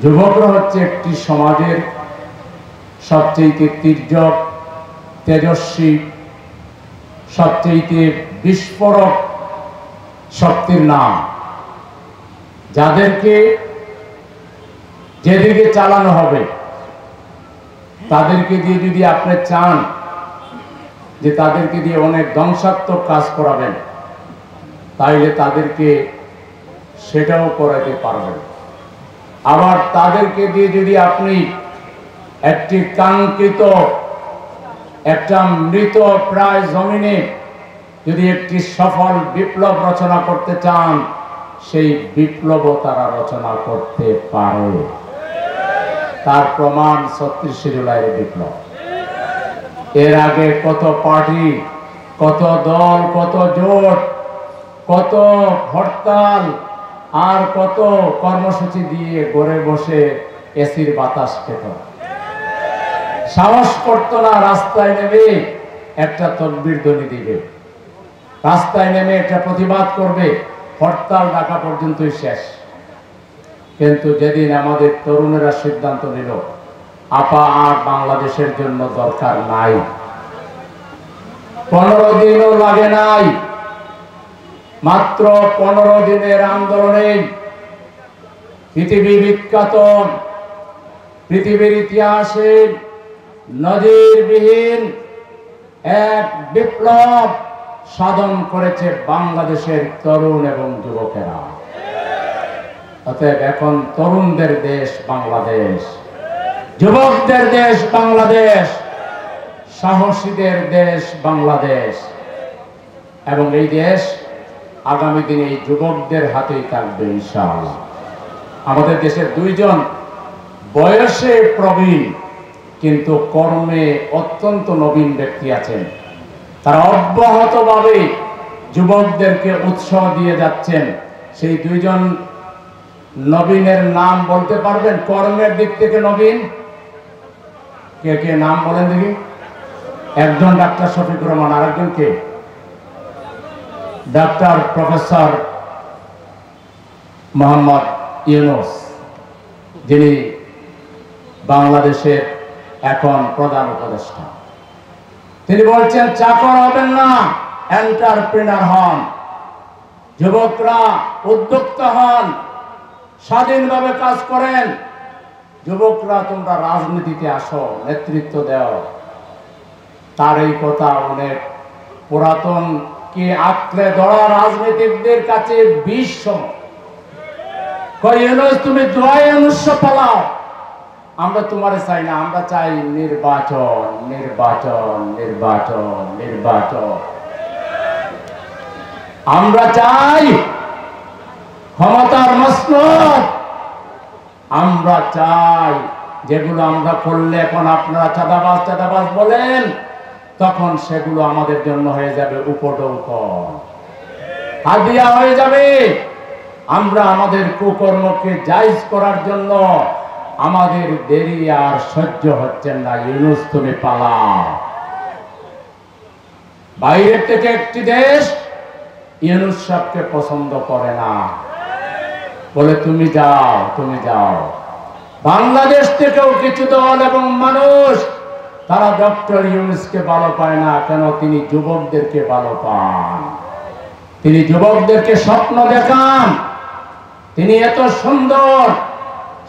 যুবকরা হচ্ছে একটি সমাজের সবচেয়ে তির্যক, তেজস্বী, সবচেয়ে বিস্ফোরক শক্তির নাম, যাদেরকে যেদিকে চালানো হবে তাদেরকে দিয়ে যদি আপনি চান যে তাদেরকে দিয়ে অনেক ধ্বংসাত্মক কাজ করাবেন, তাইলে তাদেরকে সেটাও করাতে পারবেন। আবার তাদেরকে দিয়ে যদি আপনি একটি কাঙ্ক্ষিত, একটা মৃত প্রায় জমিনে যদি একটি সফল বিপ্লব রচনা করতে চান, সেই বিপ্লব তারা রচনা করতে পারে। তার প্রমাণ ৩৬ জুলাইয়ের বিপ্লব। এর আগে কত পার্টি, কত দল, কত জোট, কত হরতাল আর কত কর্মসূচি দিয়ে ঘরে বসে এসির বাতাস খেত, সাহস করত না রাস্তায় নেমে একটা তকবীর ধ্বনি দিবে, রাস্তায় নেমে একটা প্রতিবাদ করবে, হরতাল ডাকা পর্যন্তই শেষ। কিন্তু যেদিন আমাদের তরুণেরা সিদ্ধান্ত নিল আপা আর বাংলাদেশের জন্য দরকার নাই, 15 দিনও লাগে নাই, মাত্র 15 দিনের আন্দোলনে পৃথিবী বিখ্যাত, পৃথিবীর ইতিহাসে নজিরবিহীন এক বিপ্লব সাধন করেছে বাংলাদেশের তরুণ এবং যুবকেরা। অতএব এখন তরুণদের দেশ বাংলাদেশ, যুবকদের দেশ বাংলাদেশ, সাহসীদের দেশ বাংলাদেশ, এবং এই দেশ আগামী দিনে এই যুবকদের হাতেই থাকবে ইনশাআল্লাহ। আমাদের দেশের 2 জন বয়সে প্রবীণ কিন্তু কর্মে অত্যন্ত নবীন ব্যক্তি আছেন, তারা অব্যাহতভাবে যুবকদেরকে উৎসাহ দিয়ে যাচ্ছেন। সেই 2 জন নবীনের নাম বলতে পারবেন? কর্মের দিক থেকে নবীন কে কে নাম বলেন দেখি। একজন ডাক্তার শফিকুর রহমান, আরেকজন কে? ডাক্তার প্রফেসর মোহাম্মদ ইউনূস, যিনি বাংলাদেশের এখন প্রধান উপদেষ্টা। তিনি বলছেন চাকর হবেন না, এন্টারপ্রেনার হন, যুবকরা উদ্যোক্তা হন, স্বাধীনভাবে কাজ করেন। যুবকরা তোমরা রাজনীতিতে আসো, নেতৃত্ব দাও। তার এই কথা অনেক পুরাতন কি আঁকড়ে ধরা রাজনীতিকদের কাছে বিষ সম। তুমি দোয়ায় অনুষ্য পালাও, আমরা তোমারে চাই না, আমরা চাই নির্বাচন, নির্বাচন, নির্বাচন, নির্বাচন। আমরা চাই ক্ষমতার মসনদ, আমরা চাই যেগুলো আমরা করলে এখন আপনারা চাঁদাবাজ চাঁদাবাজ বলেন, তখন সেগুলো আমাদের জন্য হয়ে যাবে উপঢৌকন, হাদিয়া হয়ে যাবে। আমরা আমাদের কুকর্মকে জায়েজ করার জন্য আমাদের দেরি আর সহ্য হচ্ছে না। ইউনূস তুমি পালাও। বাইরের থেকে একটি দেশ ইউনূস সাহেবকে পছন্দ করে না, বলে তুমি যাও, তুমি যাও। বাংলাদেশ থেকেও কিছু দল এবং মানুষ তারা ডক্টর ইউনূসকে ভালো পায় না। কেন? তিনি যুবকদেরকে ভালো পান, তিনি যুবকদেরকে স্বপ্ন দেখান, তিনি এত সুন্দর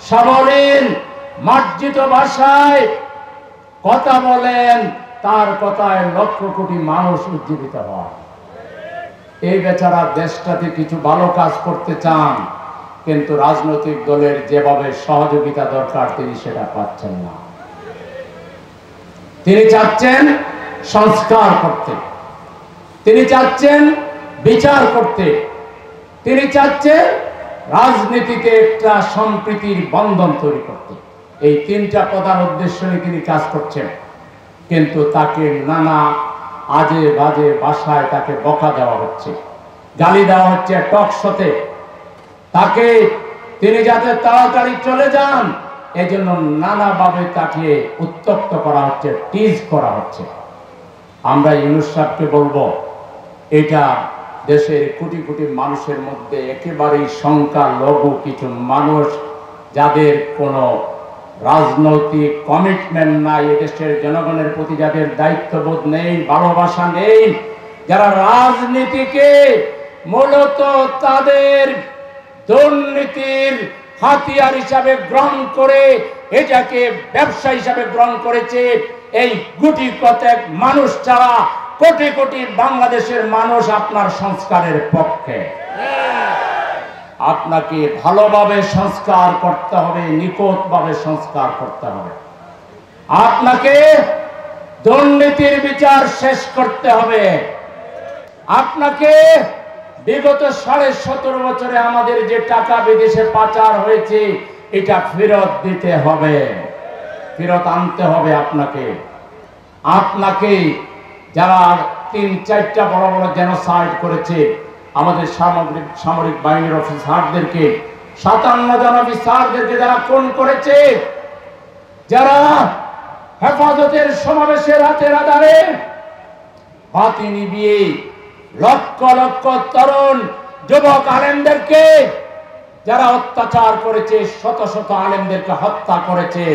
সাবলীল মার্জিত ভাষায় কথা বলেন, তার কথায় লক্ষ কোটি মানুষ উজ্জীবিত হয়। এই বেচারা দেশটাতে কিছু ভালো কাজ করতে চান, কিন্তু রাজনৈতিক দলের যেভাবে সহযোগিতা দরকার তিনি সেটা পাচ্ছেন না। তিনি চাচ্ছেন সংস্কার করতে, তিনি চাচ্ছেন বিচার করতে, তিনি চাচ্ছেন রাজনীতিতে একটা সম্প্রীতির বন্ধন তৈরি করতে। এই 3টা প্রধান উদ্দেশ্য নিয়ে তিনি কাজ করছেন। কিন্তু তাকে নানা আজে বাজে ভাষায় তাকে বকা দেওয়া হচ্ছে, গালি দেওয়া হচ্ছে টক শোতে। তাকে তিনি যাতে তাড়াতাড়ি চলে যান এজন্য নানাভাবে তাকে উত্তপ্ত করা হচ্ছে, টিজ করা হচ্ছে। আমরা ইউনূস সাহেবকে বলবো, এটা দেশের কোটি কোটি মানুষের মধ্যে একেবারেই সংখ্যালঘু কিছু মানুষ যাদের কোনো রাজনৈতিক কমিটমেন্ট নাই, এদেশের জনগণের প্রতি যাদের দায়িত্ববোধ নেই, ভালোবাসা নেই, যারা রাজনীতিকে মূলত তাদের দুর্নীতির হাতিয়ার হিসাবে গ্রহণ করে, এটাকে ব্যবসা হিসাবে গ্রহণ করেছে, এই গুটি কতক মানুষ ছাড়া কোটি কোটি বাংলাদেশের মানুষ আপনার সংস্কারের পক্ষে। আপনাকে ভালোভাবে সংস্কার করতে হবে, নিকটভাবে সংস্কার করতে হবে। আপনাকে দুর্নীতির বিচার শেষ করতে হবে। আপনাকে বিগত 17.5 বছরে আমাদের যে টাকা বিদেশে পাচার হয়েছে এটা ফেরত দিতে হবে, ফেরত আনতে হবে। আপনাকে যারা 3-4টা বড় বড় জেনোসাইড করেছে, আমাদের সামরিক বাহিনীর অফিসারদেরকে, 57 জন অফিসারদেরকে যারা খুন করেছে, যারা হেফাজতের সমাবেশে রাতের আধারে বাতি নিভিয়ে লক্ষ লক্ষ তরুণ যুবক আলেমদেরকে যারা অত্যাচার করেছে, শত শত আলেমদেরকে হত্যা করেছে,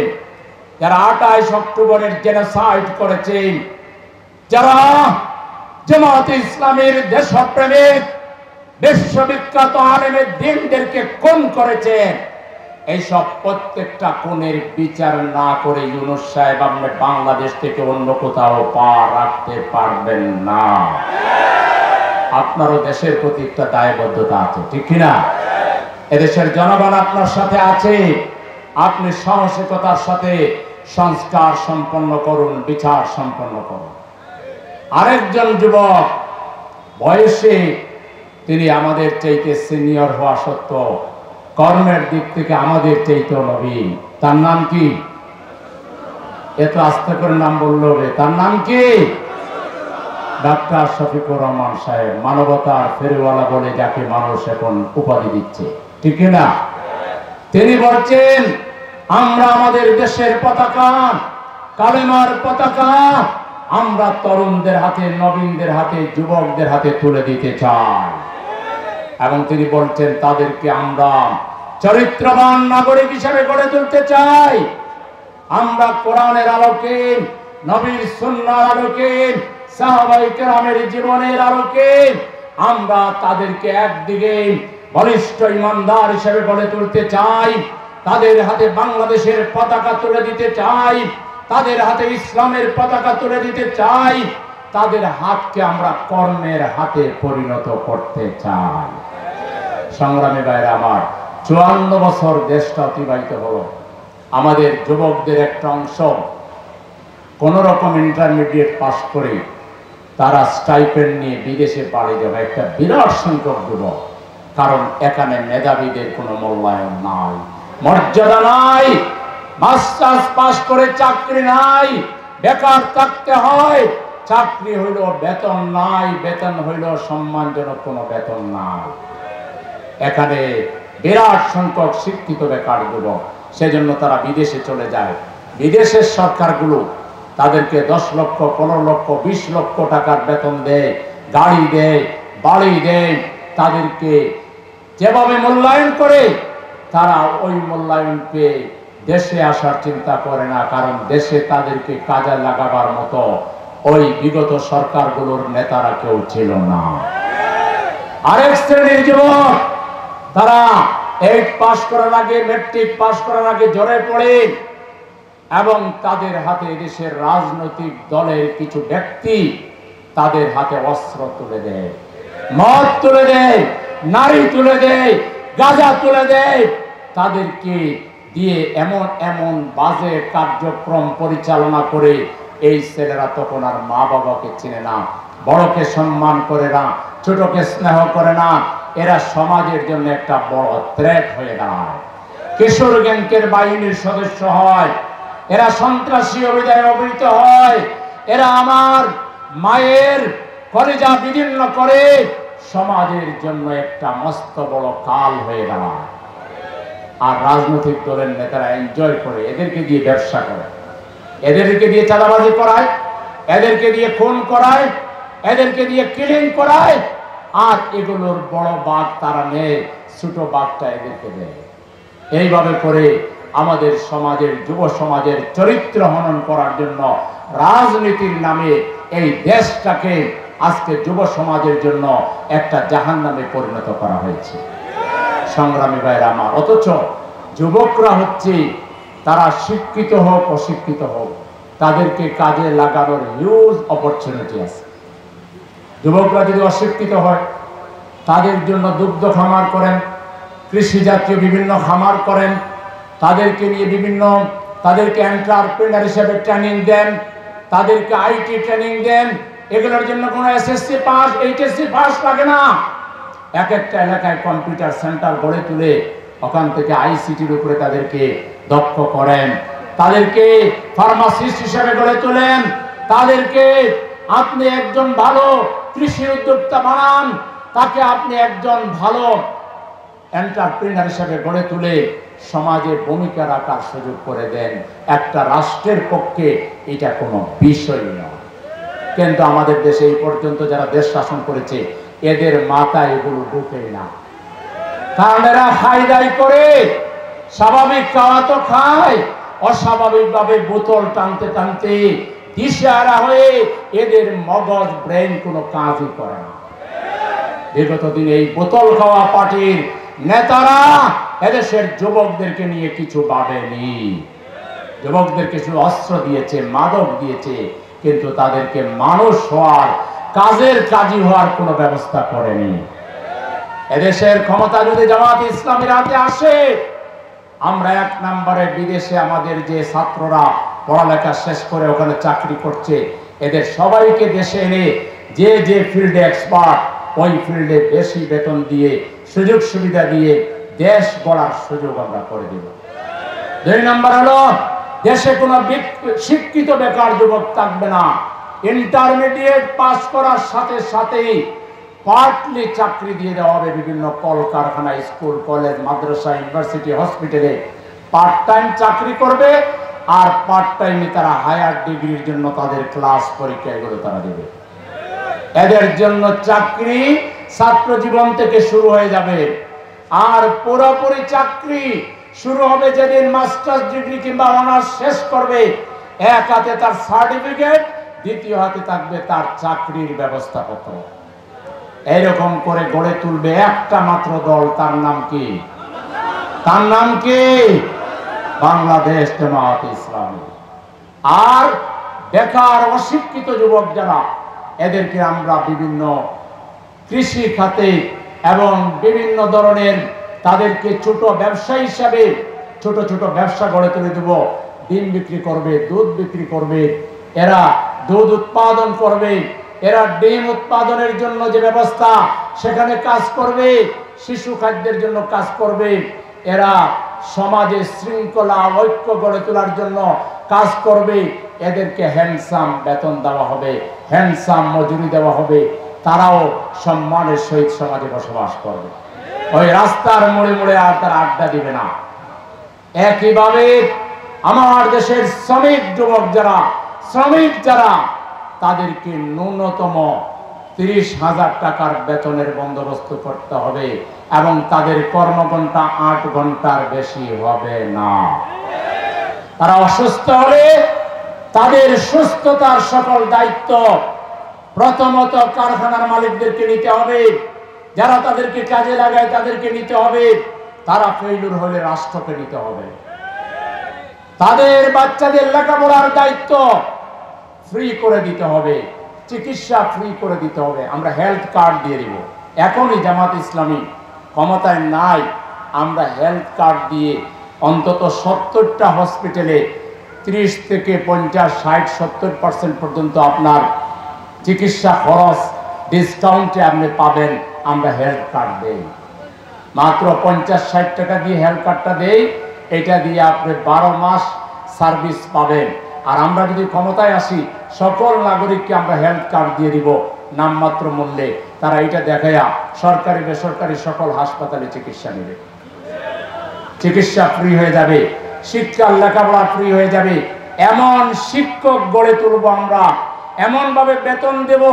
যারা 28 অক্টোবরের জেনোসাইড করেছে, যারা জামায়াতে ইসলামীর দেশপ্রেমিক বিশ্ববিখ্যাত আলেমের দিনদেরকে খুন করেছে, এইসব প্রত্যেকটা খুনের বিচার না করে ইউনূস সাহেব আপনি বাংলাদেশ থেকে অন্য কোথাও পা রাখতে পারবেন না। আপনারও দেশের প্রতি একটা দায়বদ্ধতা আছে, ঠিক কিনা? এদেশের জনগণ আপনার সাথে আছে। আপনি সাহসিকতার সাথে সংস্কার সম্পন্ন করুন, বিচার সম্পন্ন করুন। আরেকজন যুবক বয়সে তিনি আমাদের চাইতে সিনিয়র হওয়া সত্ত্বেও কর্মের দিক থেকে আমাদের চাইতে নবীন। তার নাম কি? এত আস্তে করে নাম বললো, তার নাম কি? ডাক্তার শফিকুর রহমান সাহেব, মানবতার ফেরিওয়ালা বলে যাকে মানুষ এখন উপাধি দিচ্ছে, ঠিক না? তিনি বলছেন আমরা আমাদের দেশের পতাকা, কালেমার পতাকা আমরা তরুণদের হাতে, নবীনদের হাতে, যুবকদের হাতে তুলে দিতে চাই। এবং তিনি বলছেন তাদেরকে আমরা চরিত্রবান নাগরিক হিসেবে গড়ে তুলতে চাই। আমরা কোরআনের আলোকে, নবীর সুন্নাহর আলোকে, সাহাবায়ে কেরামের জীবনের আলোকে আমরা তাদেরকে একদিকে বলিষ্ঠ ইমানদার হিসেবে গড়ে তুলতে চাই। তাদের হাতে বাংলাদেশের পতাকা তুলে দিতে চাই, তাদের হাতে ইসলামের পতাকা তুলে দিতে চাই, তাদের হাতকে আমরা কর্মের হাতে পরিণত করতে চাই। সংগ্রামী ভাইরা আমার, 54 বছর দেশটা অতিবাহিত হলো। আমাদের যুবকদের একটা অংশ কোন রকম ইন্টারমিডিয়েট পাস করে তারা স্টাইপেন্ড নিয়ে বিদেশে পাড়ি যাবে, একটা বিরাট সংখ্যক যুবক। কারণ এখানে মেধাবীদের কোনো মূল্যায়ন নাই, মর্যাদা নাই। মাস্টার্স পাস করে চাকরি নাই, বেকার থাকতে হয়। চাকরি হইল বেতন নাই, বেতন হইল সম্মানজনক কোনো বেতন নাই। এখানে বিরাট সংখ্যক শিক্ষিত বেকার যুবক, সেজন্য তারা বিদেশে চলে যায়। বিদেশের সরকারগুলো তাদেরকে 10 লক্ষ, 15 লক্ষ, 20 লক্ষ টাকার বেতন দেয়, গাড়ি দেয়, বাড়ি দেয়। তাদেরকে যেভাবে মূল্যায়ন করে তারা ওই মূল্যায়ন পেয়ে দেশে আসার চিন্তা করে না, কারণ দেশে তাদেরকে কাজে লাগাবার মতো ওই বিগত সরকারগুলোর নেতারা কেউ ছিল না। আরেক শ্রেণীর যুবক, তারা 8 পাস করার আগে, ম্যাট্রিক পাস করার আগে জ্বরে পড়ে এবং তাদের হাতে দেশের রাজনৈতিক দলের কিছু ব্যক্তি তাদের হাতে অস্ত্র তুলে দেয়, মদ তুলে দেয়, নারী তুলে দেয়, গাঁজা তুলে দেয়। তাদেরকে দিয়ে এমন এমন বাজে কার্যক্রম পরিচালনা করে এই ছেলেরা তখন আর মা বাবাকে চিনে না, বড়কে সম্মান করে না, ছোটকে স্নেহ করে না। এরা সমাজের জন্য একটা বড় থ্রেট হয়ে দাঁড়ায়। কিশোর গ্যাংকের বাহিনীর সদস্য হয়, এরা সন্ত্রাসী অভিযানে অবহিত হয়, এরা আমার মায়ের কলিজা বিদীর্ণ করে সমাজের জন্য একটা মস্ত বড় কাল হয়ে দাঁড়ায়। আর রাজনৈতিক দলের নেতারা এনজয় করে, এদেরকে দিয়ে ব্যবসা করে, এদেরকে দিয়ে চাঁদাবাজি করায়, এদেরকে দিয়ে খুন করায়, এদেরকে দিয়ে কিলিং করায়। আর এগুলোর বড় বাঘ তারা নেয়, ছোট বাঘটা এদেরকে দেয়। এইভাবে করে আমাদের সমাজের, যুব সমাজের চরিত্র হনন করার জন্য রাজনীতির নামে এই দেশটাকে আজকে যুব সমাজের জন্য একটা জাহান্নামে পরিণত করা হয়েছে। সংগ্রামী ভাইরা আমার, অথচ যুবকরা হচ্ছে, তারা শিক্ষিত হোক অশিক্ষিত হোক, তাদেরকে কাজে লাগানোর হিউজ অপরচুনিটি আছে। যুবকরা যদি অশিক্ষিত হয়, তাদের জন্য দুগ্ধ খামার করেন, কৃষি জাতীয় বিভিন্ন খামার করেন, তাদেরকে নিয়ে তাদেরকে এন্টারপ্রেনার হিসেবে ট্রেনিং দেন, তাদেরকে আইটি ট্রেনিং দেন। এগুলোর জন্য কোনো এসএসসি পাস, এইচএসসি পাস লাগে না। এক একটা এলাকায় কম্পিউটার সেন্টার গড়ে তুলে ওখান থেকে আইসিটির উপরে তাদেরকে দক্ষ করেন, তাদেরকে ফার্মাসিস্ট হিসেবে গড়ে তোলেন, তাদেরকে আপনি একজন ভালো কৃষি উদ্যোক্তা বানান, তাকে আপনি একজন ভালো এন্টারপ্রেনার হিসেবে গড়ে তুলে সমাজে ভূমিকা রাখার সুযোগ করে দেন। একটা রাষ্ট্রের পক্ষে এটা কোনো বিষয় নয়। কিন্তু আমাদের দেশে এই পর্যন্ত যারা দেশ শাসন করেছে, এদের মাথায় এগুলো ঢুকে না। কারণ এরা ফায়দাই করে, স্বাভাবিক খাওয়া তো খায়, অস্বাভাবিক ভাবে বোতল টানতে টানতে দিশেহারা হয়ে এদের মগজ, ব্রেন কোনো কাজই করে না। বিগত দিনে এই বোতল খাওয়া পার্টির নেতারা এদেশের যুবকদেরকে নিয়ে কিছু ভাবেনি। যুবকদেরকে শুধু অস্ত্র দিয়েছে, মাদক দিয়েছে, কিন্তু তাদেরকে মানুষ হওয়ার, কাজের কাজী হওয়ার কোনো ব্যবস্থা করেনি। এদেশের ক্ষমতা যদি জামাত ইসলামীর হাতে আসে, আমরা এক নম্বরে বিদেশে আমাদের যে ছাত্ররা পড়ালেখা শেষ করে ওখানে চাকরি করছে, এদের সবাইকে দেশে এনে যে যে ফিল্ডে এক্সপার্ট, ওই ফিল্ডে বেশি বেতন দিয়ে, সুযোগ সুবিধা দিয়ে দেশ গড়ার সুযোগ আমরা করে দেব। 2 নম্বর হলো, দেশে কোনো শিক্ষিত বেকার যুবক থাকবে না। ইন্টারমিডিয়েট পাস করার সাথে সাথেই পার্টলি চাকরি দিয়ে দেওয়া হবে। বিভিন্ন কলকারখানা, স্কুল, কলেজ, মাদ্রাসা, ইউনিভার্সিটি, হসপিটালে পার্ট টাইম চাকরি করবে, আর পার্ট টাইমে তারা হায়ার ডিগ্রির জন্য তাদের ক্লাস পরীক্ষা এগুলো তারা দেবে। এদের জন্য চাকরি ছাত্র জীবন থেকে শুরু হয়ে যাবে, আর পুরোপুরি চাকরি শুরু হবে যেদিন মাস্টার্স ডিগ্রি কিংবা অনার্স শেষ করবে। এক হাতে তার সার্টিফিকেট, দ্বিতীয় হাতে থাকবে তার চাকরির ব্যবস্থাপত্র। এরকম করে গড়ে তুলবে একটা মাত্র দল, তার নাম কি? তার নাম কি? বাংলাদেশ জামাত ইসলামী। আর বেকার অশিক্ষিত যুবক যারা, এদেরকে আমরা বিভিন্ন কৃষি খাতে এবং বিভিন্ন ধরনের তাদেরকে ছোট ব্যবসা হিসাবে ছোট ছোট ব্যবসা গড়ে তুলে দেব। ডিম বিক্রি করবে, দুধ বিক্রি করবে, এরা দুধ উৎপাদন করবে, এরা ডিম উৎপাদনের জন্য যে ব্যবস্থা সেখানে কাজ করবে, শিশু খাদ্যের জন্য কাজ করবে, এরা সমাজে শৃঙ্খলা ঐক্য গড়ে তোলার জন্য কাজ করবে। এদেরকে হ্যান্ডসাম বেতন দেওয়া হবে, হ্যান্ডসাম মজুরি দেওয়া হবে, তারাও সম্মানের সহিত সমাজে বসবাস করবে। ওই রাস্তার মোড়ে মোড়ে আর তারা আড্ডা দিবে না। একইভাবে আমার দেশের শ্রমিক যুবক যারা, শ্রমিক যারা, তাদেরকে ন্যূনতম 30,000 টাকার বেতনের বন্দোবস্ত করতে হবে এবং তাদের কর্মঘণ্টা 8 ঘন্টার বেশি হবে না। তারা অসুস্থ হলে তাদের সুস্থতার সকল দায়িত্ব প্রথমত কারখানার মালিকদেরকে নিতে হবে, যারা তাদেরকে কাজে লাগায় তাদেরকে নিতে হবে, তারা ফেইলুর হলে রাষ্ট্রকে নিতে হবে। তাদের বাচ্চাদের লেখাপড়ার দায়িত্ব ফ্রি করে দিতে হবে, চিকিৎসা ফ্রি করে দিতে হবে। আমরা হেলথ কার্ড দিয়ে দিব। এখনই জামাত ইসলামী ক্ষমতায় নাই, আমরা হেলথ কার্ড দিয়ে অন্তত 70টা হসপিটালে 30 থেকে 50, 60, 70% পর্যন্ত আপনার চিকিৎসা খরচ ডিসকাউন্টে আপনি পাবেন। আমরা হেলথ কার্ড দেই, মাত্র 50-60 টাকা দিয়ে হেলথ কার্ডটা দেই। এটা দিয়ে আপনি 12 মাস সার্ভিস পাবেন। আর আমরা যদি ক্ষমতায় আসি, সকল নাগরিককে আমরা হেলথ কার্ড দিয়ে দিব নামমাত্র মূল্যে। তারা এটা দেখায়া সরকারি বেসরকারি সকল হাসপাতালে চিকিৎসা নেবে, চিকিৎসা ফ্রি হয়ে যাবে, শিক্ষার লেখাপড়া ফ্রি হয়ে যাবে। এমন শিক্ষক গড়ে তুলব আমরা, এমন ভাবে বেতন দেব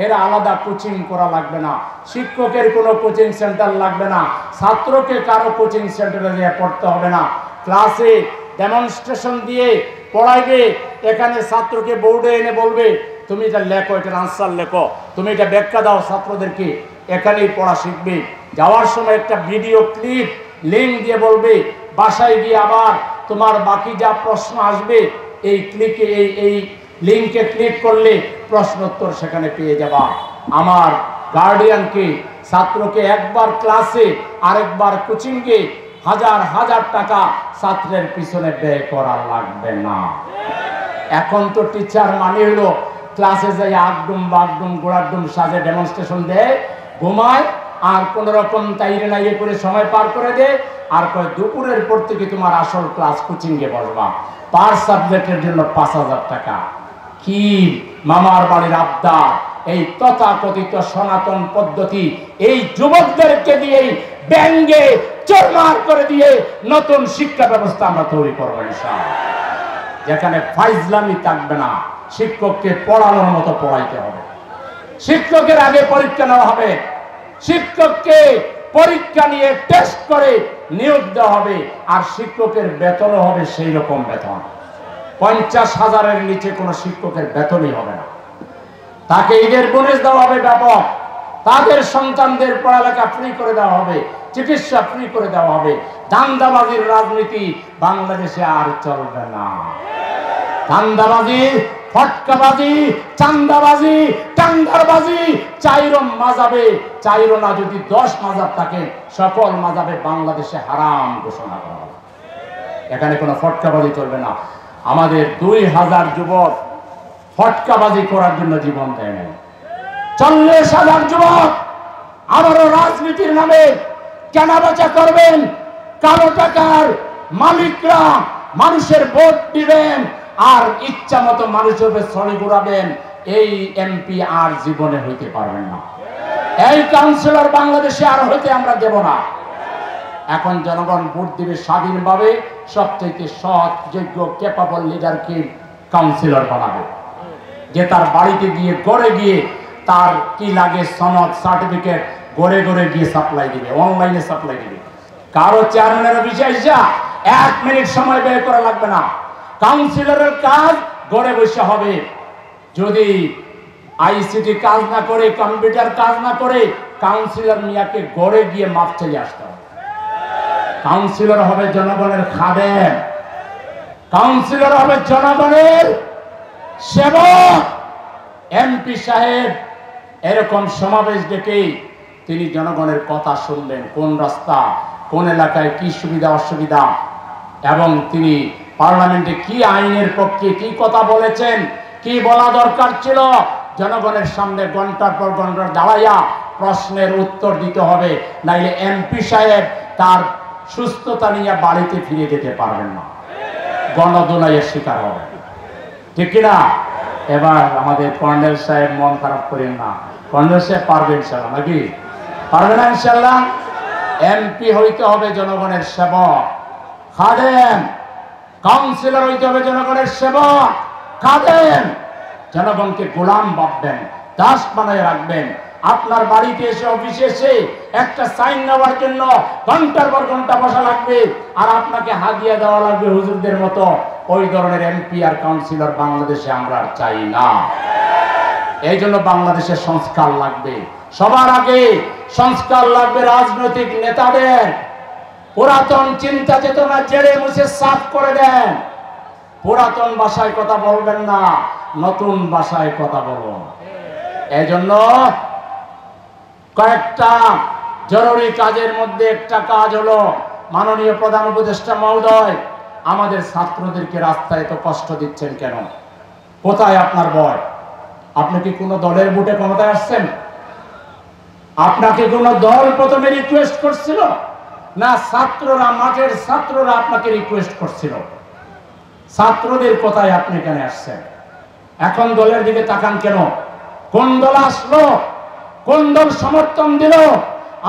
এরা আলাদা কোচিং করা লাগবে না, শিক্ষকের কোনো কোচিং সেন্টার লাগবে না, ছাত্রকে কারো কোচিং সেন্টারে গিয়ে পড়তে হবে না। ক্লাসে ডেমনস্ট্রেশন দিয়ে পড়াইবে, এখানে ছাত্রকে বোর্ডে এনে বলবে তুমি এটা লেখো, এটার আনসার লেখো, তুমি এটা ব্যাখ্যা দাও ছাত্রদেরকে, এখানেই পড়া শিখবে। যাওয়ার সময় একটা ভিডিও ক্লিপ লিঙ্ক দিয়ে বলবে বাসায় গিয়ে আবার তোমার বাকি যা প্রশ্ন আসবে এই ক্লিকে এই লিঙ্কে ক্লিক করলে প্রশ্নোত্তর সেখানে পেয়ে যাবা। আমার গার্ডিয়ানকে ছাত্রকে একবার ক্লাসে আরেকবার কোচিংয়ে হাজার হাজার টাকা ছাত্রের পিছনে ব্যয় করা লাগবে না। এখন তো টিচার মানে হলো ক্লাসে যাই আগডুম বাগডুম গোড়াডুম সাজে ডেমনস্ট্রেশন দেয়, ঘুমায়, আর কোন রকম তাইরে নাইরে করে সময় পার করে দেয়, আর কয় দুপুরের পর থেকে তোমার আসল ক্লাস কোচিংয়ে বসবা, পার সাবজেক্টের জন্য 5,000 টাকা। কি মামার বাড়ির আবদার! এই তথাকথিত সনাতন পদ্ধতি এই যুবকদেরকে দিয়েই ব্যঙ্গে চোরমার করে দিয়ে নতুন শিক্ষা ব্যবস্থা আমরা তৈরি করবো ইনশাআল্লাহ, যেখানে ফাইজলামি থাকবে না। শিক্ষককে পড়ানোর মতো পড়াইতে হবে, শিক্ষকের আগে পরীক্ষা নেওয়া হবে, শিক্ষককে পরীক্ষা নিয়ে টেস্ট করে নিয়োগ দেওয়া হবে, আর শিক্ষকের বেতনও হবে সেই রকম বেতন। 50,000-এর নিচে কোনো শিক্ষকের বেতনই হবে না। তাকে ঈদের বোনাস দেওয়া হবে ব্যাপক, তাদের সন্তানদের পড়ালেখা ফ্রি করে দেওয়া হবে, চিকিৎসা ফ্রি করে দেওয়া হবে। ধান্দাবাজির রাজনীতি বাংলাদেশে আর চলবে না। ধান্দাবাজি, ফটকাবাজি, চান্দাবাজি, টাঙ্গারবাজি চাইরো মাযাবে, চাইরো না যদি 10 মাযাব থাকে, সকল মাযাবে বাংলাদেশে হারাম ঘোষণা করা হবে। এখানে কোনো ফটকাবাজি চলবে না। আমাদের 2000 যুবক ফটকাবাজি করার জন্য জীবন দেয় নাই। 40,000 যুবক আবারও রাজনীতির নামে কেনাবেচা করবেন, কালো টাকার মালিকরা মানুষের ভোট দিবেন আর ইচ্ছা মতো মানুষের ছড়ি ঘুরাবেন। এই এমপি আর জীবনে হইতে পারবেন না, এই কাউন্সিলর বাংলাদেশে আর হইতে আমরা দেব না। এখন জনগণ ভোট দিবে স্বাধীনভাবে, সবচেয়ে সৎ যোগ্য ক্যাপাবল লিডারকে কাউন্সিলর বানাবে, যে তার বাড়িতে গিয়ে গড়ে গিয়ে তার কি লাগে সনদ সার্টিফিকেট গড়ে গড়ে গিয়ে সাপ্লাই দিবে, অনলাইনে সাপ্লাই দিবে। কারো চেয়ারম্যানের অফিসে এসে 1 মিনিট সময় ব্যয় করা লাগবে না। কাউন্সিলরের কাজ গড়ে বসে হবে। যদি আইসিটি কাজ না করে, কম্পিউটার কাজ না করে, কাউন্সিলর মিয়াকে গড়ে গিয়ে মাপ চলে আসতে হবে। কাউন্সিলর হবে জনগণের খাদেম, কাউন্সিলর হবে জনগণের সেবক। এমপি সাহেব এরকম সমাবেশ ডেকে তিনি জনগণের কথা শুনলেন, কোন রাস্তা কোন এলাকায় কি সুবিধা অসুবিধা, এবং তিনি পার্লামেন্টে কি আইনের পক্ষে কি কথা বলেছেন, কি বলা দরকার ছিল, জনগণের সামনে ঘন্টার পর ঘন্টা দাঁড়াইয়া প্রশ্নের উত্তর দিতে হবে। নাইলে এমপি সাহেব তার সুস্থতা নিয়ে বাড়িতে ফিরে যেতে পারবেন না, গণদোলাইয়ের শিকার হবে। ঠিক কিনা? এবার আমাদের কর্নেল সাহেব মন খারাপ করেন না, কর্নেল সাহেব পারবে ইনশাল্লাহ, নাকি পারবে না ইনশাল্লাহ? এমপি হইতে হবে জনগণের সেবক, খাদেম। কাউন্সিলর হইতে হবে জনগণের সেবক, খাদেম। জনগণকে গোলাম ভাববেন, দাস বানায় রাখবেন। আপনার বাড়িতে এসে, অফিসে এসে একটা সাইন নেওয়ার জন্য ঘন্টার পর ঘন্টা বসা লাগবে, আর আপনাকে হাদিয়া দেওয়া লাগবে হুজুরদের মতো। ওই ধরনের এমপি আর কাউন্সিলর বাংলাদেশে আমরা চাই না। এই জন্য বাংলাদেশের সংস্কার লাগবে। সবার আগে সংস্কার লাগবে রাজনৈতিক নেতাদের। পুরাতন চিন্তা চেতনা জেড়ে মুছে সাফ করে দেন। পুরাতন ভাষায় কথা বলবেন না, নতুন ভাষায় কথা বলুন। এই জন্য কয়েকটা জরুরি কাজের মধ্যে একটা কাজ হলো, মাননীয় প্রধান উপদেষ্টা মহোদয়, আমাদের ছাত্রদেরকে রাস্তায় এত কষ্ট দিচ্ছেন কেন? কোথায় আপনার ভয়? আপনি কি কোনো দলের ভোটে ক্ষমতায় আসছেন? আপনাকে কোনো দল প্রথমে রিকোয়েস্ট করছিল না ছাত্ররা, মাঠের ছাত্ররা আপনাকে রিকোয়েস্ট করছিল? ছাত্রদের কথায় আপনি এখানে আসছেন। এখন দলের দিকে তাকান কেন? কোন দল আসলো, কোন দল সমর্থন দিল,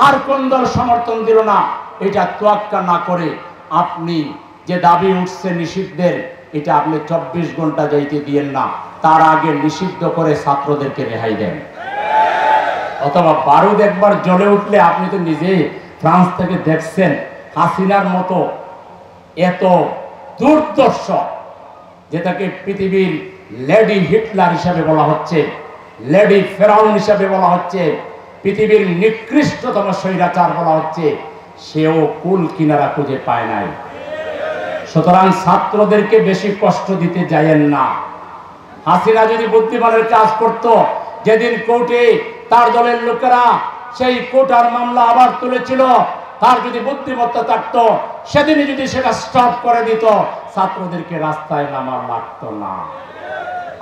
আর কোন দল সমর্থন দিল না, এটা তোয়াক্কা না করে আপনি যে দাবি উঠছে নিষিদ্ধের, এটা আপনি 24 ঘন্টা যাইতে দিয়েন না, তার আগে নিষিদ্ধ করে ছাত্রদেরকে রেহাই দেন। অথবা বারুদ একবার জ্বলে উঠলে, আপনি তো নিজে ফ্রান্স থেকে দেখছেন হাসিনার মতো এত দুর্দর্শ, যেটাকে পৃথিবীর লেডি হিটলার হিসাবে বলা হচ্ছে, লেডি ফেরাউন হিসাবে বলা হচ্ছে, পৃথিবীর নিকৃষ্টতম স্বৈরাচার বলা হচ্ছে, সেও কুল কিনারা খুঁজে পায় নাই। সুতরাং ছাত্রদেরকে বেশি কষ্ট দিতে যায়েন না। হাসিনা যদি বুদ্ধিমানের কাজ করত, যেদিন কোর্টে তার দলের লোকেরা সেই কোটার মামলা আবার তুলেছিল, তার যদি বুদ্ধিমত্তা থাকতো, সেদিনই যদি সেটা স্টপ করে দিত, ছাত্রদেরকে রাস্তায় নামার লাগতো না।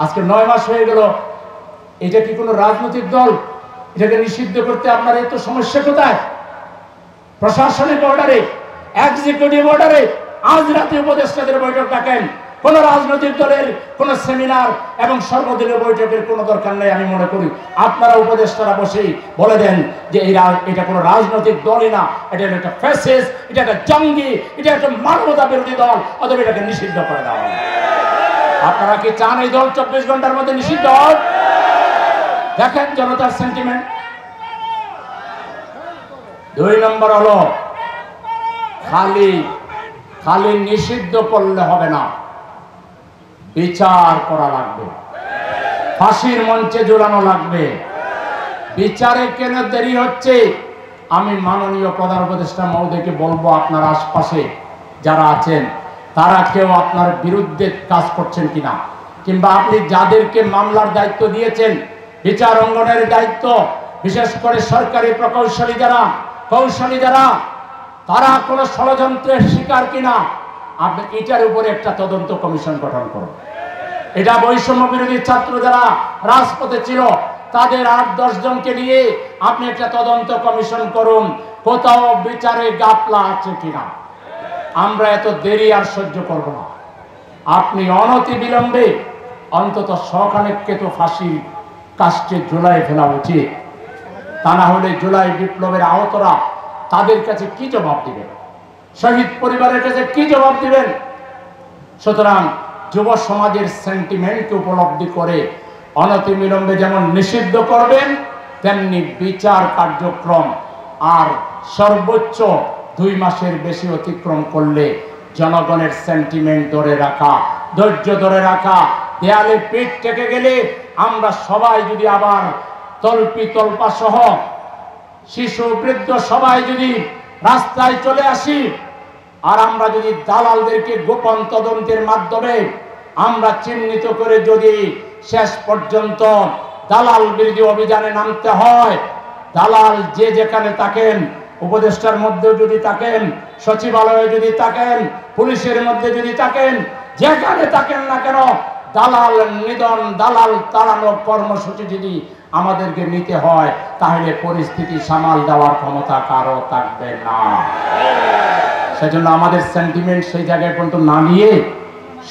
আজকে 9 মাস হয়ে গেল। এটা কি কোনো রাজনৈতিক দল? এটাকে নিষিদ্ধ করতে আপনার এত সমস্যা কোথায়? প্রশাসনিক অর্ডারে, এক্সিকিউটিভ অর্ডারে আজ রাতে উপদেষ্টাদের বৈঠক ডাকেন। কোন রাজনৈতিক দলের কোন সেমিনার এবং সর্বদলীয় বৈঠকের কোনো দরকার নেই। আমি মনে করি আপনারা উপদেষ্টারা বসেই বলে দেন যে এটা কোনো রাজনৈতিক দলই না, এটা একটা ফ্যাসিস্ট, এটা একটা জঙ্গি, এটা একটা মানবতা বিরোধী দল, অথবা এটাকে নিষিদ্ধ করে দেওয়া। আপনারা কি চান এই দল 24 ঘন্টার মধ্যে নিষিদ্ধ হোক? দেখেন জনতার সেন্টিমেন্ট। 2 নম্বর হলো, খালি নিষিদ্ধ করলে হবে না, বিচার করা লাগবে, ফাঁসির মঞ্চে ঝুলানো লাগবে। বিচারে কেন দেরি হচ্ছে? আমি মাননীয় প্রধান উপদেষ্টা মহোদয়কে বলবো, আপনার আশপাশে যারা আছেন তারা কেউ আপনার বিরুদ্ধে কাজ করছেন কিনা, কিংবা আপনি যাদেরকে মামলার দায়িত্ব দিয়েছেন, বিচার অঙ্গনের দায়িত্ব, বিশেষ করে সরকারি প্রকৌশলী যারা তারা কোনো ষড়যন্ত্রের শিকার কিনা, আপনি এটার উপরে একটা তদন্ত কমিশন গঠন করুন। এটা বৈষম্য বিরোধী ছাত্র যারা রাজপথে ছিল তাদের 8-10 জনকে নিয়ে আপনি একটা তদন্ত কমিশন করুন, কোথাও বিচারে গাপলা আছে কিনা। আমরা এত দেরি আর সহ্য করব না। আপনি অনতি বিলম্বে অন্তত সখানেককে তো ফাঁসির কাস্টে ঝুলাই ফেলা উচিত। তা না হলে জুলাই বিপ্লবের আহতরা তাদের কাছে কি জবাব দিবেন? শহীদ পরিবারের কাছে কি জবাব দিবেন? সুতরাং যুব সমাজের সেন্টিমেন্টকে উপলব্ধি করে অনতিবিলম্বে যেমন নিষিদ্ধ করবেন, তেমনি বিচার কার্যক্রম আর সর্বোচ্চ 2 মাসের বেশি অতিক্রম করলে জনগণের সেন্টিমেন্ট ধরে রাখা, ধৈর্য ধরে রাখা, দেয়ালে পিঠ ঠেকে গেলে আমরা সবাই যদি আবার তল্পা সহ শিশু বৃদ্ধ সবাই যদি রাস্তায় চলে আসি, আর আমরা যদি দালালদেরকে গোপন তদন্তের মাধ্যমে আমরা চিহ্নিত করে যদি শেষ পর্যন্ত দালাল বিরোধী অভিযানে নামতে হয়, দালাল যে যেখানে থাকেন, উপদেষ্টার মধ্যে যদি থাকেন, সচিবালয়ে যদি থাকেন, পুলিশের মধ্যে যদি থাকেন, যেখানে থাকেন না কেন, দালাল নিধন, দালাল তাড়ানো কর্মসূচি যদি আমাদেরকে নিতে হয়, তাহলে পরিস্থিতি সামাল দেওয়ার ক্ষমতা কারো থাকবে না। সেজন্য আমাদের সেন্টিমেন্ট সেই জায়গায় পর্যন্ত না নিয়ে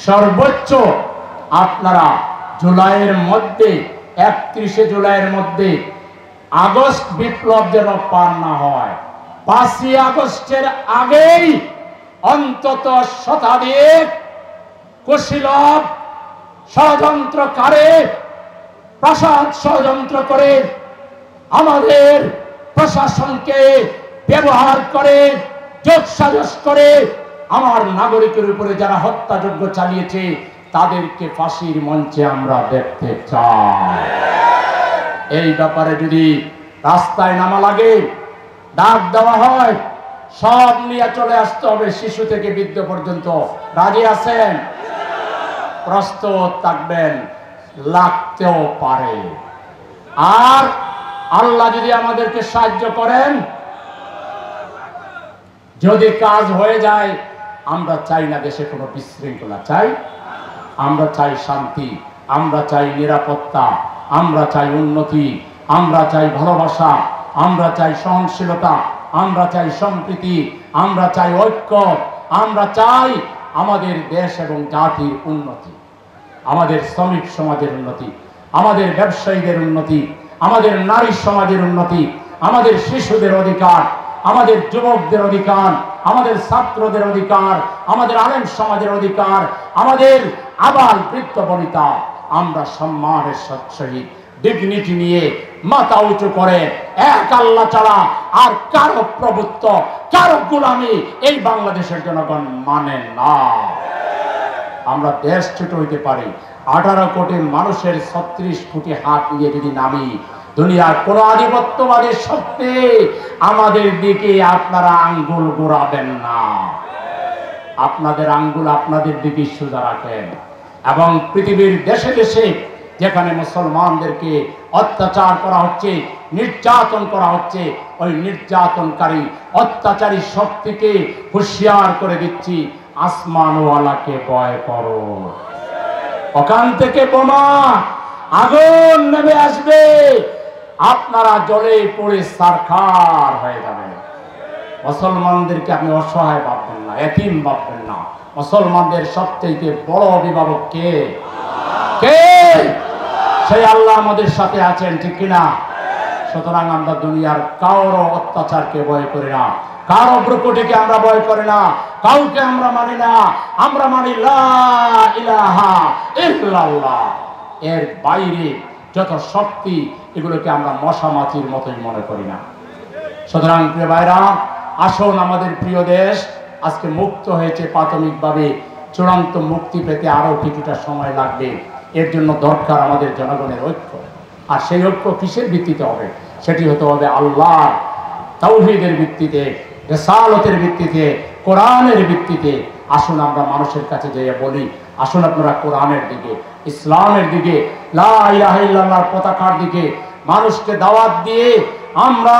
সর্বোচ্চ আপনারা জুলাইয়ের মধ্যে, 31শে জুলাইয়ের মধ্যে আগস্ট বিপ্লব যেন পার না হয়, 5ই আগস্টের আগেই অন্তত শতাধিক কুশীলব ষড়যন্ত্রকারী প্রশাসন ষড়যন্ত্র করে আমাদের প্রশাসনকে ব্যবহার করে, যোগসাজশ করে আমার নাগরিকের উপরে যারা হত্যাযজ্ঞ চালিয়েছে তাদেরকে ফাঁসির মঞ্চে আমরা দেখতে চাই। এই ব্যাপারে যদি রাস্তায় নামা লাগে, ডাক দেওয়া হয়, সব নিয়ে চলে আসতে হবে, শিশু থেকে বৃদ্ধ পর্যন্ত। রাজি আছেন? প্রস্তুত থাকবেন, লাগতেও পারে। আর আল্লাহ যদি আমাদেরকে সাহায্য করেন, যদি কাজ হয়ে যায়, আমরা চাই না দেশে কোনো বিশৃঙ্খলা, চাই আমরা চাই শান্তি, আমরা চাই নিরাপত্তা, আমরা চাই উন্নতি, আমরা চাই ভালোবাসা, আমরা চাই সহনশীলতা, আমরা চাই সম্প্রীতি, আমরা চাই ঐক্য, আমরা চাই আমাদের দেশ এবং জাতির উন্নতি, আমাদের শ্রমিক সমাজের উন্নতি, আমাদের ব্যবসায়ীদের উন্নতি, আমাদের নারী সমাজের উন্নতি, আমাদের শিশুদের অধিকার, আমাদের যুবকদের অধিকার, আমাদের ছাত্রদের অধিকার, আমাদের আলেম সমাজের অধিকার, আমাদের আবাল বৃদ্ধ বনিতা আমরা সম্মানের সহিত ডিগনিটি নিয়ে মাথা উঁচু করে এক আল্লাহ ছাড়া আর কারো প্রভুত্ব কারো গোলামি এই বাংলাদেশের জনগণ মানে না। আমরা দেশ ছোট হইতে পারি, 18 কোটি মানুষের 36 কোটি হাত নিয়ে যদি নামি, দুনিয়ার কোন আধিপত্যবাদী শক্তি আমাদের দিকে আপনারা আঙ্গুল ঘোরাবেন না। আপনাদের আঙ্গুল আপনাদের দিকে সোজা রাখেন এবং পৃথিবীর দেশে দেশে যেখানে মুসলমানদেরকে অত্যাচার করা হচ্ছে, নির্যাতন করা হচ্ছে, ওই নির্যাতনকারী অত্যাচারী শক্তিকে হুঁশিয়ার করে দিচ্ছি, আসমানওয়ালাকে ভয় করো। ওখান থেকে বোমা আগুন নেমে আসবে, আপনারা জলে পড়ে সারখার হয়ে যাবে। মুসলমানদেরকে আপনি অসহায় ভাববেন না, এতিম ভাববেন না। মুসলমানদের সবচেয়ে বড় অভিভাবক কে? কে? সেই আল্লাহ আমাদের সাথে আছেন, ঠিক কিনা? সুতরাং আমরা দুনিয়ার কারো অত্যাচারকে ভয় করি না, কারো ব্রুকুটিকে আমরা ভয় করি না, কাউকে আমরা মানি না। আমরা মানি লা ইলাহা ইল্লাল্লাহ। এর বাইরে যত শক্তি, এগুলোকে আমরা মশা মাছির মতোই মনে করি না। সুতরাং প্রিয় ভাইরা, আসুন, আমাদের প্রিয় দেশ আজকে মুক্ত হয়েছে প্রাথমিকভাবে, চূড়ান্ত মুক্তি পেতে আরো কিছুটা সময় লাগবে। এর জন্য দরকার আমাদের জনগণের ঐক্য। আর সেই ঐক্য কিসের ভিত্তিতে হবে? সেটি হতে হবে আল্লাহর তাওহীদের ভিত্তিতে, রিসালাতের ভিত্তিতে, কোরআনের ভিত্তিতে। আসুন আমরা মানুষের কাছে যেয়ে বলি, আসুন আপনারা কোরআনের দিকে, ইসলামের দিকে, লা ইলাহা ইল্লাল্লাহর পতাকার দিকে মানুষকে দাওয়াত দিয়ে আমরা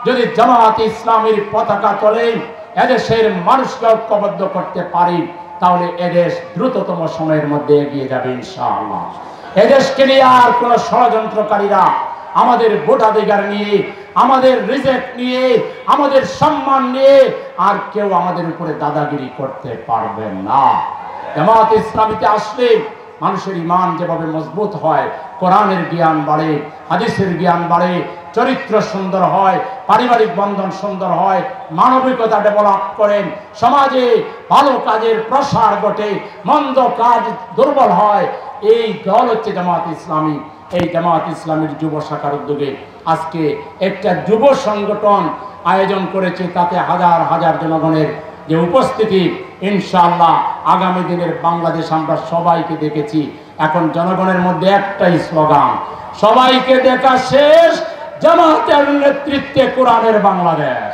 যদি জামায়াতে ইসলামীর পতাকা তোলে, এদেশের মানুষকে ঐক্যবদ্ধ করতে পারি, তাহলে এদেশ দ্রুততম সময়ের মধ্যে এগিয়ে যাবে ইনশাআল্লাহ। এদেশকে নিয়ে আর কোন ষড়যন্ত্রকারীরা আমাদের ভোটাধিকার নিয়ে, আমাদের রিজেক্ট নিয়ে, আমাদের সম্মান নিয়ে আর কেউ আমাদের উপরে দাদাগিরি করতে পারবে না। জামায়াত ইসলামীতে আসলে মানুষের ঈমান যেভাবে মজবুত হয়, কোরআনের জ্ঞান বাড়ে, হাদিসের জ্ঞান বাড়ে, চরিত্র সুন্দর হয়, পারিবারিক বন্ধন সুন্দর হয়, মানবিকতা ডেভেলপ করেন, সমাজে ভালো কাজের প্রসার ঘটে, মন্দ কাজ দুর্বল হয়। এই দল হচ্ছে জামায়াত ইসলামী। এই জামায়াত ইসলামীর যুব শাখার উদ্যোগে আজকে একটা যুব সংগঠন আয়োজন করেছে, তাতে হাজার হাজার জনগণের যে উপস্থিতি, ইনশাআল্লাহ আগামী দিনের বাংলাদেশ আমরা সবাইকে দেখেছি। এখন জনগণের মধ্যে একটাই স্লোগান, সবাইকে দেখা শেষ, জামায়াতের নেতৃত্বে কোরআনের বাংলাদেশ।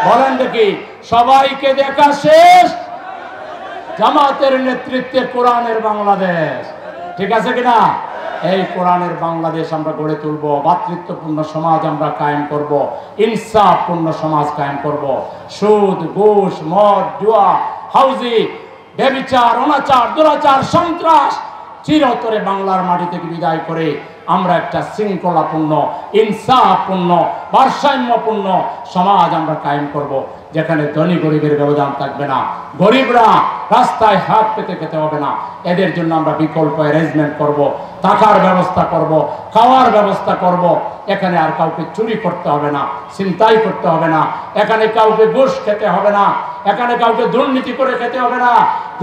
বলেন দেখি, সবাইকে দেখা শেষ, জামায়াতের নেতৃত্বে কোরআনের বাংলাদেশ। ঠিক আছে কিনা? এই কোরআনের বাংলাদেশ আমরা গড়ে তুলব, ভাতৃত্বপূর্ণ সমাজ আমরা কায়েম করব, ইনসাফপূর্ণ সমাজ কায়েম করব। সুদ, ঘুষ, মদ, জুয়া, হাউজি, ব্যভিচার, অনাচার, দুরাচার, সন্ত্রাস চিরতরে বাংলার মাটি থেকে বিদায় করে আমরা একটা শৃঙ্খলাপূর্ণ, ইনসাফপূর্ণ, ভারসাম্যপূর্ণ সমাজ আমরা কায়েম করব, যেখানে ধনী গরিবের ব্যবধান থাকবে না, গরিবরা রাস্তায় হাত পেতে খেতে হবে না। এদের জন্য আমরা বিকল্প অ্যারেঞ্জমেন্ট করব, থাকার ব্যবস্থা করব, খাওয়ার ব্যবস্থা করব। এখানে আর কাউকে চুরি করতে হবে না, ছিনতাই করতে হবে না, এখানে কাউকে ঘুষ খেতে হবে না, এখানে কাউকে দুর্নীতি করে খেতে হবে না।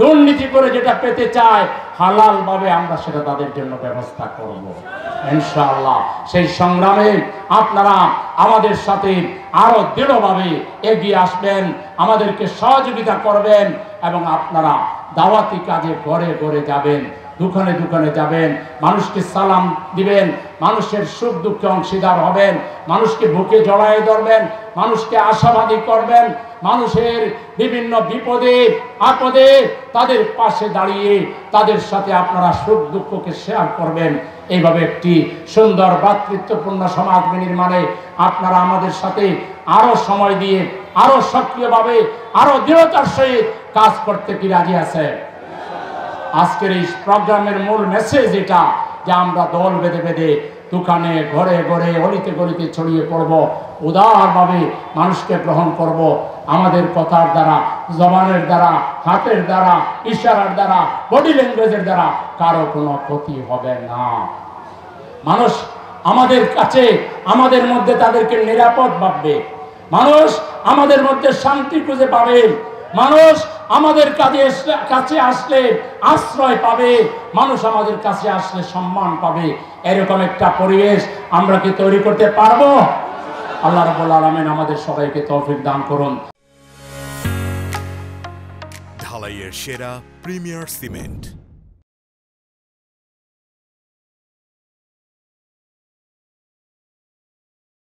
দুর্নীতি করে যেটা পেতে চায় হালাল ভাবে আমরা সেটা তাদের জন্য ব্যবস্থা করব ইনশাআল্লাহ। সেই সংগ্রামে আপনারা আমাদের সাথে আরো দৃঢ়ভাবে এগিয়ে আসবেন, আমাদেরকে সহযোগিতা করবেন এবং আপনারা দাওয়াতি কাজে ঘরে ঘরে যাবেন, দোকানে দোকানে যাবেন, মানুষকে সালাম দিবেন, মানুষের সুখ দুঃখে অংশীদার হবেন, মানুষকে বুকে জড়ায় ধরবেন, মানুষকে আশাবাদী করবেন, মানুষের বিভিন্ন বিপদে আপদে তাদের পাশে দাঁড়িয়ে তাদের সাথে আপনারা সুখ দুঃখকে শেয়ার করবেন। এইভাবে একটি সুন্দর ভ্রাতৃত্বপূর্ণ সমাজ নির্মাণে আপনারা আমাদের সাথে আরো সময় দিয়ে, আরো সক্রিয়ভাবে, আরো দৃঢ়তার সহিত কাজ করতে কি রাজি আছে? আজকের এই প্রোগ্রামের মূল মেসেজ এটা, যে আমরা দল বেঁধে বেঁধে দোকানে, ঘরে ঘরে, অলিতে গলিতে ছড়িয়ে পড়ব, উদারভাবে মানুষকে গ্রহণ করব। আমাদের কথার দ্বারা, জবানের দ্বারা, হাতের দ্বারা, ইশারার দ্বারা, বডি ল্যাঙ্গুয়েজের দ্বারা কারো কোনো ক্ষতি হবে না। মানুষ আমাদের কাছে, আমাদের মধ্যে তাদেরকে নিরাপদ ভাববে, মানুষ আমাদের মধ্যে শান্তি খুঁজে পাবে, মানুষ আমাদের কাছে আসলে আশ্রয় পাবে, মানুষ আমাদের কাছে আসলে সম্মান পাবে, এরকম একটা পরিবেশ আমরা কি তৈরি করতে পারবো? আল্লাহ রাব্বুল আলামিন আমাদের সবাইকে তৌফিক দান করুন। ঢালাইয়ের সেরা প্রিমিয়ার সিমেন্ট।